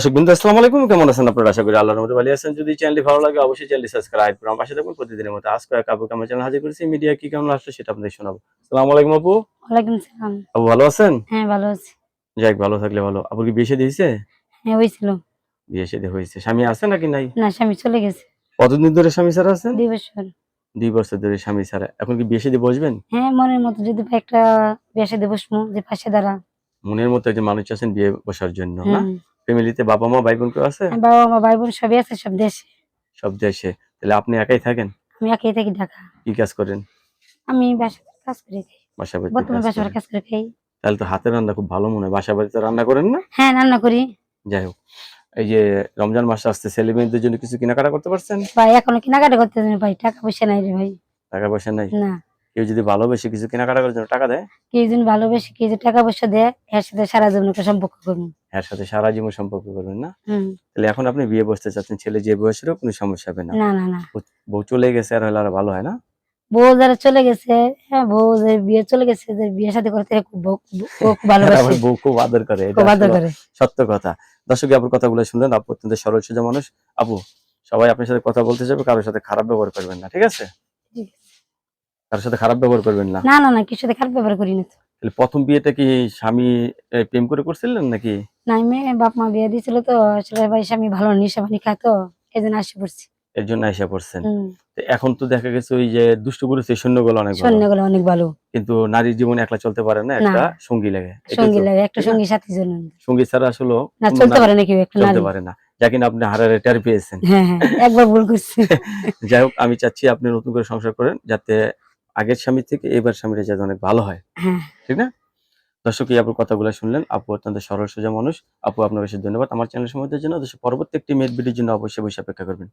দর্শক বিন্দু আসসালামু আলাইকুম, কেমন আছেন আপনারা? আশা করি আল্লাহর রহমতে ভালো আছেন। যদি চ্যানেলটি ভালো লাগে অবশ্যই চ্যানেলটি সাবস্ক্রাইব করুন, পাশে থাকুন প্রতিদিনের মতো। আজকে এক আপুকে আমার চ্যানেল হাজির করেছি, মিডিয়া কি কেমন আসছে সেটা আপনাদের শোনাবো। আসসালামু আলাইকুম আপু। ওয়ালাইকুম সালাম। আপু ভালো আছেন? হ্যাঁ, ভালো আছি। যাক, ভালো থাকলে ভালো। আপুর কি বিয়ে শাদী হয়েছে? হ্যাঁ, হইছিল। বিয়ে শাদী হয়েছে। স্বামী আছে নাকি নাই? না, স্বামী চলে গেছে। কতদিন ধরে স্বামী ছাড়া আছেন? ২ বছর। 2 বছর ধরে স্বামী ছাড়া। এখন কি বিয়ে শাদী বসবেন? হ্যাঁ, মনের মতো যদি পাই একটা বিয়ে শাদী বসমু যে পাশে দাঁড়া। মনের মতো একজন মানুষ আছেন বিয়ে বসার জন্য, না? হুম। ফ্যামিলিতে বাবা মা ভাই বোন কেউ আছে? বাবা-মা, ভাই-বোন সবই আছে সব দেশে। সব দেশে। তাহলে আপনি একাই থাকেন? আমি একাই থাকি ঢাকা। কি কাজ করেন? আমি বাসায় কাজ করে খাই। বাসা বাড়িতে বর্তমানে কাজ বাসায় করেন? কাজ করে খাই। তাহলে তো হাতের রান্না খুব ভালো মনে হয়। বাসা বাড়িতে রান্না করেন না? হ্যাঁ, রান্না করি। যাই হোক, এই যে রমজান মাস আসছে, ছেলে মেয়েদের জন্য কিছু কেনাকাটা করতে পারছেন? ভাই এখনো কেনাকাটা করতেছি না ভাই। টাকা পয়সা নাই রে ভাই। টাকা পয়সা নাই? না। কেউ যদি ভালোবেসে কিছু কেনাকাটা করার জন্য টাকা দেয়, কেউ যদি ভালোবেসে কেউ যদি টাকা পয়সা দেয়, এর সাথে সারা জীবন একটা সম্পর্ক করবো। এর সাথে সারা জীবন সম্পর্ক করবেন, না? হুম। তাহলে এখন আপনি বিয়ে বসতে চাচ্ছেন, ছেলে যে বয়সেরও কোনো সমস্যা হবে না। না, না, না। বউ চলে গেছে আর হলে আরো ভালো হয়, না? বউ যারা চলে গেছে, হ্যাঁ, বউ যে বিয়ে চলে গেছে, যে বিয়ে শাদী করতে বউ খুব আমার ভালোবাসে, বউ খুব আদর করে, এটা খুব আদর আসলে করে। সত্য কথা। দর্শক আপুর কথাগুলো শুনলেন, আপু অত্যন্ত সরল সোজা মানুষ। আপু, সবাই আপনার সাথে কথা বলতে যাবে, কারোর সাথে খারাপ ব্যবহার করবেন না, ঠিক আছে? ঠিক আছে। কারোর সাথে খারাপ ব্যবহার করবেন না। না, না, না, কিছুর সাথে খারাপ ব্যবহার করি না তো। তাহলে প্রথম বিয়েটা কি স্বামী প্রেম করে করছিলেন নাকি? না, মেয়ে বাপ মা বিয়ে দিয়েছিল তো, আসলে ভাই স্বামী ভালো নেশা পানি খায় তো, এজন্য আসে পড়ছি। এর জন্য আইসা পড়ছেন? হুম। তো এখন তো দেখা গেছে ওই যে দুষ্ট পুরুষের সৈন্যগুলো অনেক ভালো। সৈন্যগুলো অনেক ভালো। কিন্তু নারীর জীবনে একলা চলতে পারে না, না, একটা সঙ্গী লাগে। এটাই সঙ্গী তো, লাগে, একটা ঠিক না? সঙ্গী সাথী জন্য। সঙ্গী ছাড়া আসলেও না, কোন চলতে নারী পারে না কেউ একটা চলতে নারী। পারে না। যা কিনা আপনি হারারে টের পেয়েছেন। হ্যাঁ, হ্যাঁ, একবার ভুল করছি। যাই হোক, আমি চাচ্ছি আপনি নতুন করে সংসার করেন, যাতে আগের স্বামী থেকে এবার স্বামীটা যাতে অনেক ভালো হয়। হ্যাঁ। ঠিক না? দর্শক, এই আপুর কথাগুলো শুনলেন। আপু অত্যন্ত সরল সোজা মানুষ। আপু আপনার বেশি ধন্যবাদ। আমার চ্যানেল সম্বন্ধে জন্য পরবর্তী একটি মেড ভিডিওর জন্য অবশ্যই অপেক্ষা করবেন।